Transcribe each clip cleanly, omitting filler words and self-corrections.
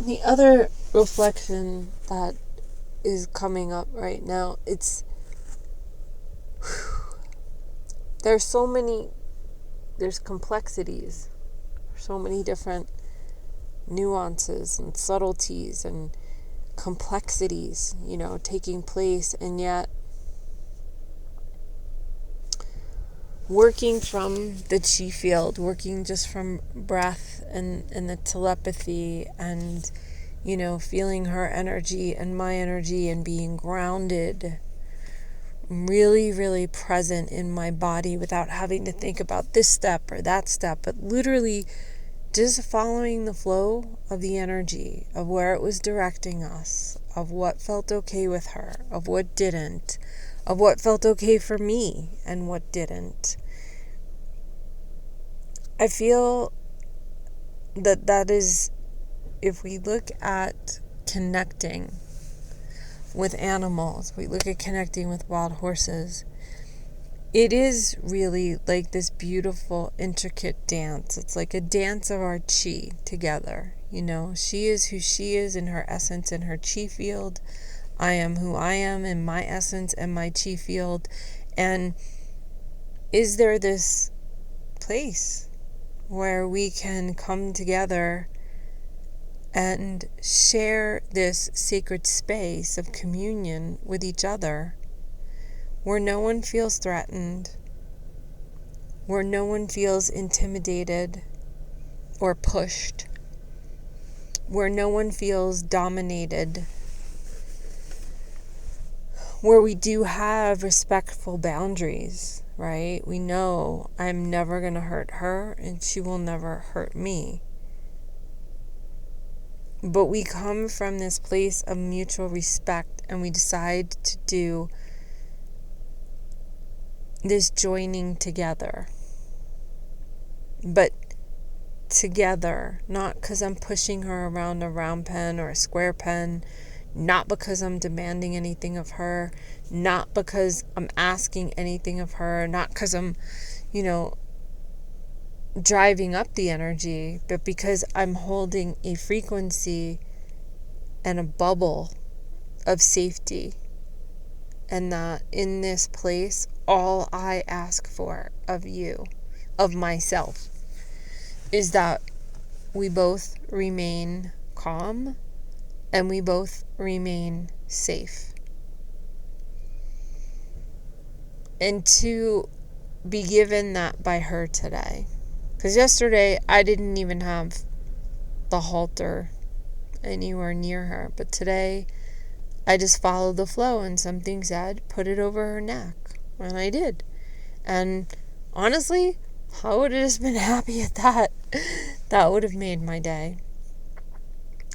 the other reflection that is coming up right now, there's complexities, so many different nuances and subtleties and complexities, taking place, and yet working from the chi field, working just from breath and the telepathy and, feeling her energy and my energy and being grounded, really, really present in my body without having to think about this step or that step, but literally just following the flow of the energy, of where it was directing us, of what felt okay with her, of what didn't, of what felt okay for me and what didn't. I feel that is, if we look at connecting with animals, we look at connecting with wild horses, it is really like this beautiful, intricate dance. It's like a dance of our chi together. She is who she is in her essence, in her chi field. I am who I am in my essence and my chi field. And is there this place where we can come together and share this sacred space of communion with each other, where no one feels threatened, where no one feels intimidated or pushed, where no one feels dominated, where we do have respectful boundaries, right? We know I'm never going to hurt her and she will never hurt me. But we come from this place of mutual respect and we decide to do this joining together. But together, not because I'm pushing her around a round pen or a square pen, not because I'm demanding anything of her, not because I'm asking anything of her, not because I'm, driving up the energy, but because I'm holding a frequency and a bubble of safety. And that in this place, all I ask for of you, of myself, is that we both remain calm and we both remain safe. And to be given that by her today. Because yesterday I didn't even have the halter anywhere near her. But today I just followed the flow and something said, put it over her neck. And I did. And honestly, I would have just been happy at that. That would have made my day.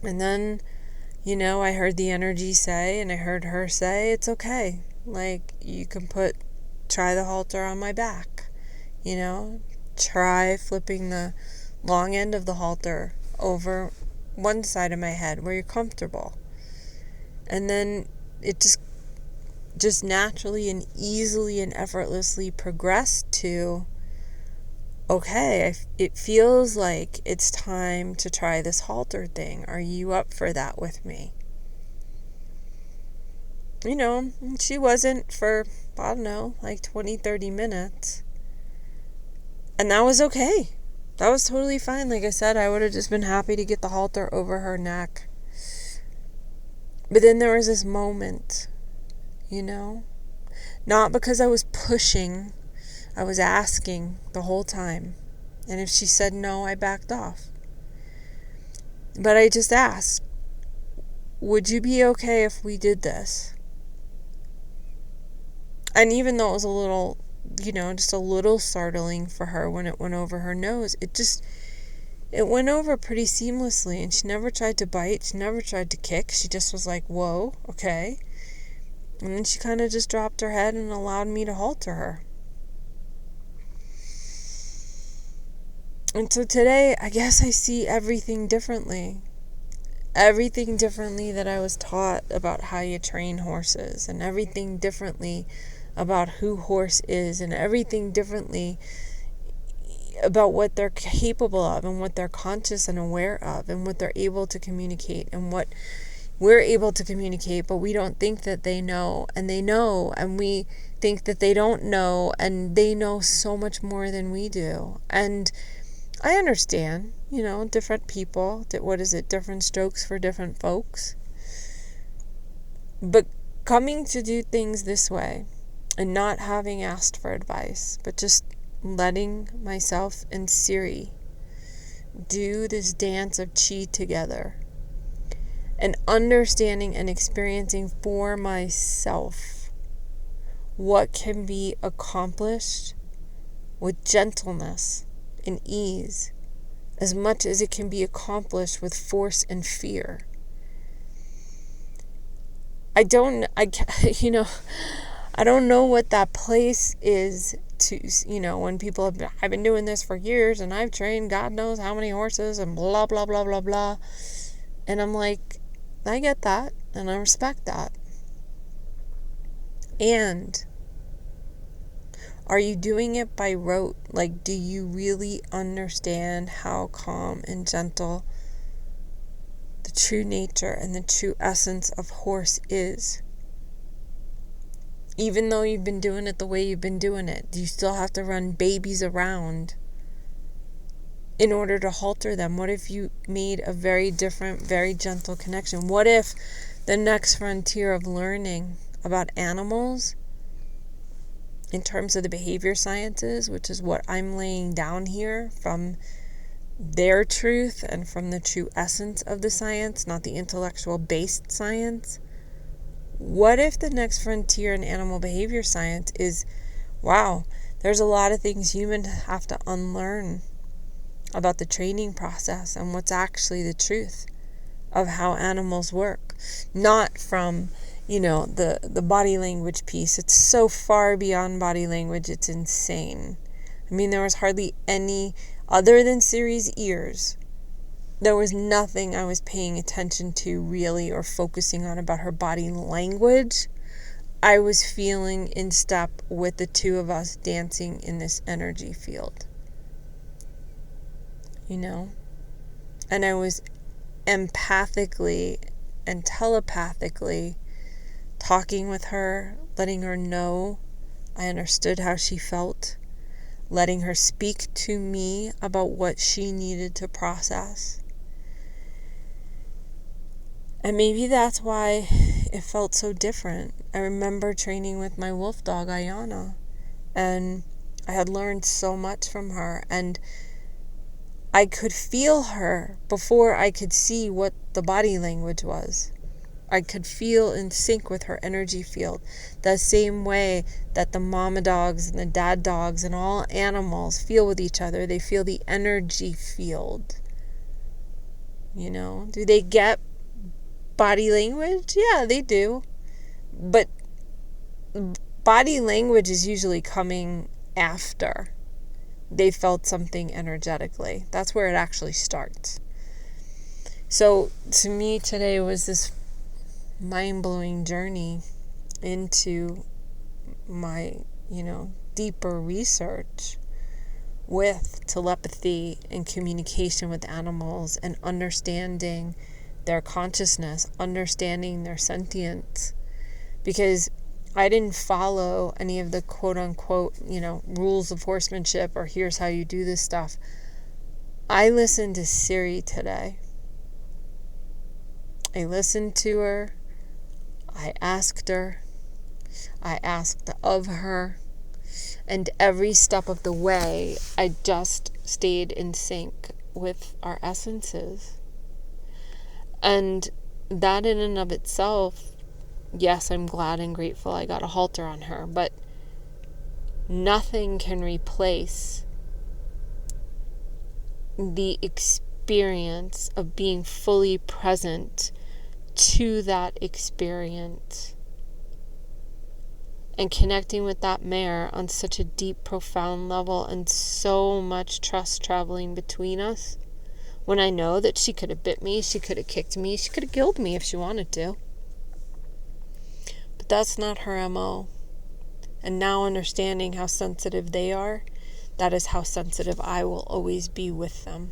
And then, I heard the energy say, and I heard her say, it's okay. Like, you can try the halter on my back. Try flipping the long end of the halter over one side of my head where you're comfortable. And then it just naturally and easily and effortlessly progressed to, okay, it feels like it's time to try this halter thing. Are you up for that with me? She wasn't for, 20, 30 minutes. And that was okay. That was totally fine. Like I said, I would have just been happy to get the halter over her neck. But then there was this moment, not because I was pushing, I was asking the whole time. And if she said no, I backed off. But I just asked, would you be okay if we did this? And even though it was a little, just a little startling for her when it went over her nose, it went over pretty seamlessly. And she never tried to bite. She never tried to kick. She just was like, whoa, okay. And then she kind of just dropped her head and allowed me to halter her. And so today, I guess I see everything differently. Everything differently that I was taught about how you train horses, and everything differently about who horse is, and everything differently about what they're capable of and what they're conscious and aware of and what they're able to communicate and what we're able to communicate, but we don't think that they know, and we think that they don't know, and they know so much more than we do. And I understand, different people, different strokes for different folks. But coming to do things this way and not having asked for advice, but just letting myself and Siri do this dance of chi together and understanding and experiencing for myself what can be accomplished with gentleness and ease as much as it can be accomplished with force and fear. I don't know what that place is to, when people I've been doing this for years and I've trained God knows how many horses and blah, blah, blah, blah, blah. And I'm like, I get that and I respect that. And are you doing it by rote? Like, do you really understand how calm and gentle the true nature and the true essence of horse is? Even though you've been doing it the way you've been doing it, do you still have to run babies around in order to halter them? What if you made a very different, very gentle connection? What if the next frontier of learning about animals in terms of the behavior sciences, which is what I'm laying down here from their truth and from the true essence of the science, not the intellectual based science? What if the next frontier in animal behavior science is, wow, there's a lot of things humans have to unlearn about the training process and what's actually the truth of how animals work. Not from, the body language piece. It's so far beyond body language, it's insane. I mean, there was hardly any, other than Siri's ears, there was nothing I was paying attention to really or focusing on about her body language. I was feeling in step with the two of us dancing in this energy field. And I was empathically and telepathically talking with her, letting her know I understood how she felt, letting her speak to me about what she needed to process. And maybe that's why it felt so different. I remember training with my wolf dog, Ayana, and I had learned so much from her, and I could feel her before I could see what the body language was. I could feel in sync with her energy field, the same way that the mama dogs and the dad dogs and all animals feel with each other. They feel the energy field. Do they get body language? Yeah, they do. But body language is usually coming after they felt something energetically. That's where it actually starts. So to me today was this mind-blowing journey into my, deeper research with telepathy and communication with animals and understanding their consciousness, understanding their sentience. Because I didn't follow any of the quote-unquote, rules of horsemanship or here's how you do this stuff. I listened to Siri today. I listened to her. I asked her. I asked of her. And every step of the way, I just stayed in sync with our essences. And that in and of itself, yes, I'm glad and grateful I got a halter on her, but nothing can replace the experience of being fully present to that experience and connecting with that mare on such a deep, profound level, and so much trust traveling between us, when I know that she could have bit me, she could have kicked me, she could have killed me if she wanted to. But that's not her MO. And now understanding how sensitive they are, that is how sensitive I will always be with them.